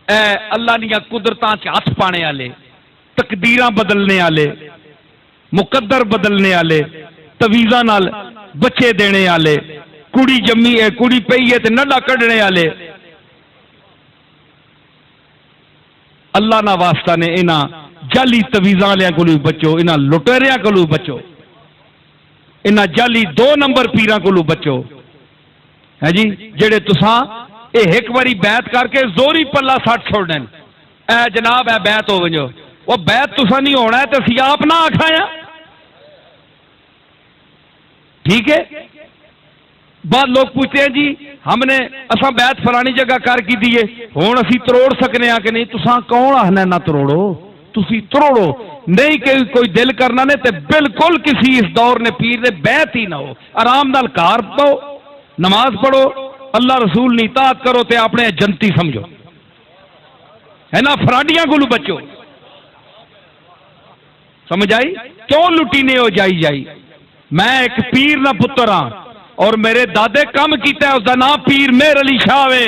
اے اللہ دیا قدرتاں چ ہاتھ پانے والے، تقدیراں بدلنے والے، مقدر بدلنے والے، تویزاں نال بچے دینے والے، کڑی جمی ہے کڑی پئی ہے تے نڈا کڈنے والے، اللہ نہ واسطہ نے انہاں جعلی تویزاں والے کولوں بچو، انہاں لٹیریاں کولوں بچو، انہاں جعلی 2 نمبر پیراں کولوں بچو، ہے جی جڑے تساں اے ایک باری بیعت کر کے زوری پلہ سٹ چھوڑنے، اے جناب اے بیعت ہو ونجو، وہ بیعت تساں نہیں ہونا ہے تے اسی آپ نہ آکھایا، ٹھیک ہے؟ بعد لوگ پوچھتے ہیں جی ہم نے اساں بیعت فلانی جگہ کر کی دیے ہون اسی تروڑ سکنے آ کہ نہیں، تساں کون آخنا نہ تروڑو، تسی تروڑو نہیں کہ کوئی دل کرنا نے تے بالکل کسی اس دور نے پیر نے بیعت ہی نہ ہو، آرام نال کار پاؤ، نماز پڑھو، اللہ رسول نے اطاعت کرو تے اپنے جنتی سمجھو، ہے نا؟ فراڈیاں کولو بچو، سمجھ آئی؟ کیوں لٹی نے ہو جائی میں ایک پیر نہ پتر ہاں اور میرے دادے کم کیتا ہے، اس دا نام پیر مہر علی شاہ ہے،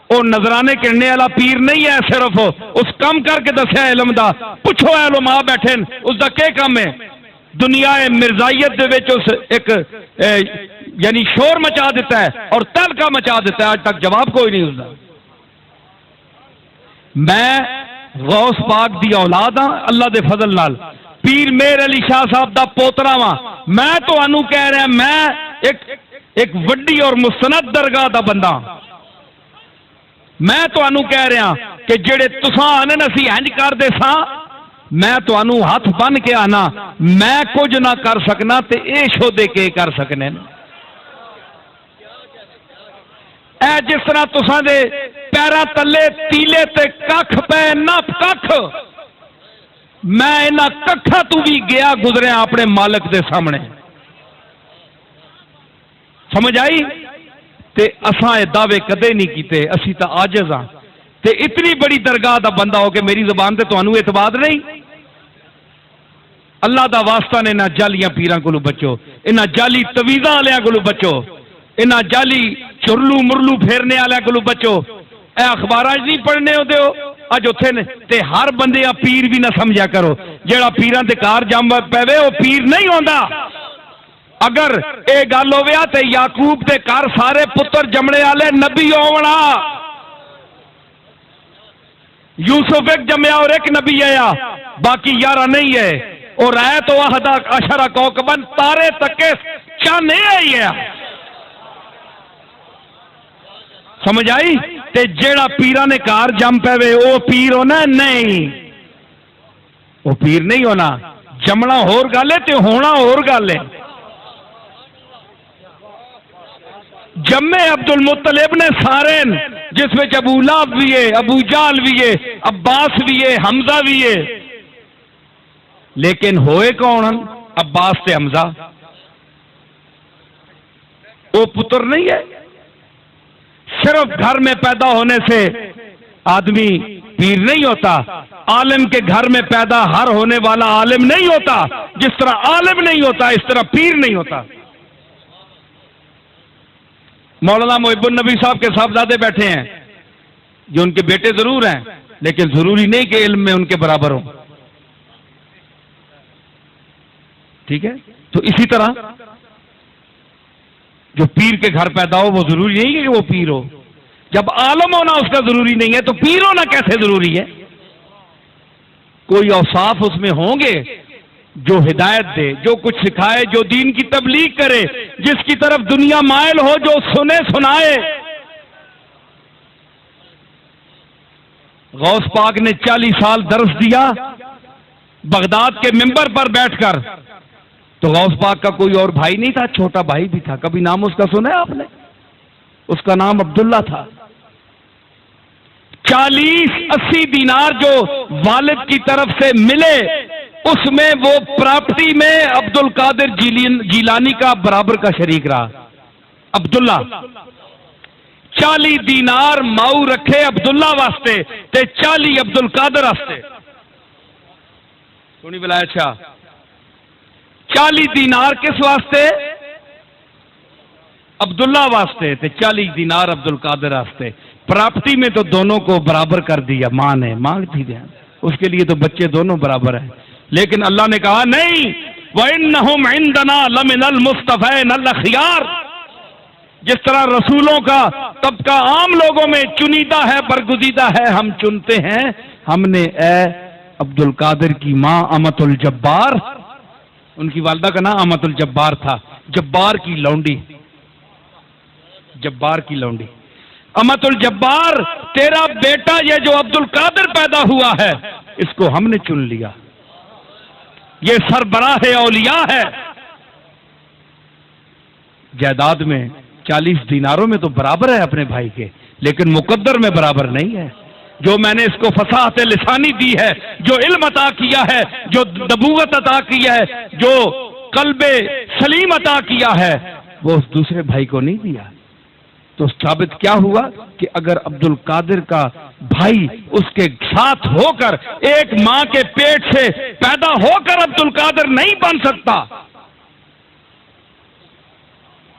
وہ نظرانے کرنے والا پیر نہیں ہے، صرف اس کم کر کے دسیا علم دا، پوچھو علماء بیٹھے اس دا کیا کم ہے؟ دنیا مرزائیت دے وچ اس ایک یعنی شور مچا دیتا ہے اور تہلکہ مچا دیتا ہے، آج تک جواب کوئی نہیں اس دا۔ میں غوث پاک دی اولاد ہاں اللہ دے فضل نال، پیر مہر علی شاہ صاحب دا پوترا وا، میں تو انو کہہ رہا میں ایک وڈی اور مستند درگاہ دا بندہ، میں تو انو کہہ رہا کہ جڑے تساں آنے نسی ہنج کر دے ساں، میں تو انو ہاتھ بن کے آنا میں کچھ نہ کر سکنا تے اے شودے کے کر سکنے، اے جس طرح تساں دے پیرا تلے تیلے تے ککھ پہ نہ ککھ، میں انہاں ککھا تو بھی گیا گزریا اپنے مالک دے سامنے، سمجھ آئی؟ تے اساں اے دعوے کدے نہیں کیتے، اسی تا عاجز ہاں، تے اتنی بڑی درگاہ دا بندہ ہو کہ میری زبان تے تانوں اعتماد نہیں، اللہ دا واسطہ نے انہاں جعلیاں پیراں کولوں بچو، انہاں جعلی تویزاں والیاں کولوں بچو، انہاں جعلی چرلو مرلو پھیرنے والے کولوں بچو، اے اخباراں نہیں پڑھنے ہو دیو اج اوتھے نے تے ہر بندے پیر بھی نہ سمجھا کرو، جیڑا پیراں دے کار جم پے وہ پیر نہیں ہوندا، اگر اے گل ہویا تے یعقوب دے کار سارے پتر جمنے والے نبی ہونا، یوسف ایک جمیا اور ایک نبی آیا باقی 11 نہیں ہے، اور ہے تو احدا عشرہ کوکبن تارے تکے چاند نہیں آئی ہے، سمجھ آئی؟ تے جیڑا پیران نے کار جم پے وہ پیر ہونا نہیں، وہ پیر نہیں ہونا، جمنا ہور گل ہے تے ہونا ہور گل ہے۔ جمے عبد المطلب نے سارے جس میں ابو لہب بھی ہے، ابو جہل بھی ہے، عباس بھی ہے، حمزہ بھی ہے، لیکن ہوئے کون؟ عباس تے حمزہ، وہ پتر نہیں ہے۔ صرف گھر میں پیدا ہونے سے آدمی پیر نہیں ہوتا، عالم کے گھر میں پیدا ہر ہونے والا عالم نہیں ہوتا، جس طرح عالم نہیں ہوتا اس طرح پیر نہیں ہوتا۔ مولانا محب النبی صاحب کے صاحبزادے بیٹھے ہیں جو ان کے بیٹے ضرور ہیں لیکن ضروری نہیں کہ علم میں ان کے برابر ہوں، ٹھیک ہے؟ تو اسی طرح جو پیر کے گھر پیدا ہو وہ ضروری نہیں ہے کہ وہ پیر ہو، جب عالم ہونا اس کا ضروری نہیں ہے تو پیر ہونا کیسے ضروری ہے؟ کوئی اوصاف اس میں ہوں گے جو ہدایت دے، جو کچھ سکھائے، جو دین کی تبلیغ کرے، جس کی طرف دنیا مائل ہو، جو سنے سنائے۔ غوث پاک نے 40 سال درس دیا بغداد کے منبر پر بیٹھ کر، تو غوث پاک کا کوئی اور بھائی نہیں تھا، چھوٹا بھائی بھی تھا، کبھی نام اس کا سنا ہے آپ نے؟ اس کا نام عبداللہ تھا۔ 40-80 دینار جو والد کی طرف سے ملے اس میں وہ پراپرٹی میں عبد القادر جیلانی کا برابر کا شریک رہا عبداللہ۔ 40 دینار ماؤ رکھے عبداللہ واسطے تے 40 عبد القادر واسطے، سنی بلایا اچھا 40 دینار کس واسطے؟ عبداللہ واسطے تے 40 دینار عبد القادر واسطے۔ پراپرٹی میں تو دونوں کو برابر کر دیا ماں نے، ماں تھی جان، اس کے لیے تو بچے دونوں برابر ہیں، لیکن اللہ نے کہا نہیں، وَإِنَّهُمْ عِنْدَنَا لَمِنَ الْمُصْطَفَيْنَ الْأَخْيَارِ۔ جس طرح رسولوں کا طبقہ عام لوگوں میں چنیدہ ہے، برگزیدہ ہے، ہم چنتے ہیں، ہم نے اے عبد القادر کی ماں امت الجبار، ان کی والدہ کا نام امت الجبار تھا، جبار کی لونڈی، جبار کی لونڈی، امت الجبار، تیرا بیٹا یہ جو عبد القادر پیدا ہوا ہے، اس کو ہم نے چن لیا، یہ سربراہ اولیاء ہے، جائیداد میں 40 دیناروں میں تو برابر ہے اپنے بھائی کے، لیکن مقدر میں برابر نہیں ہے۔ جو میں نے اس کو فصاحت لسانی دی ہے، جو علم عطا کیا ہے، جو نبوت عطا کیا ہے، جو قلب سلیم عطا کیا ہے، وہ اس دوسرے بھائی کو نہیں دیا۔ تو ثابت کیا ہوا کہ اگر عبد القادر کا بھائی اس کے ساتھ ہو کر ایک ماں کے پیٹ سے پیدا ہو کر عبد القادر نہیں بن سکتا،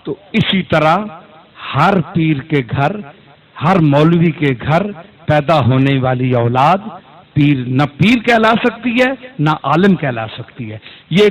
تو اسی طرح ہر پیر کے گھر، ہر مولوی کے گھر پیدا ہونے والی اولاد نہ پیر کہلا سکتی ہے، نہ عالم کہلا سکتی ہے۔ یہ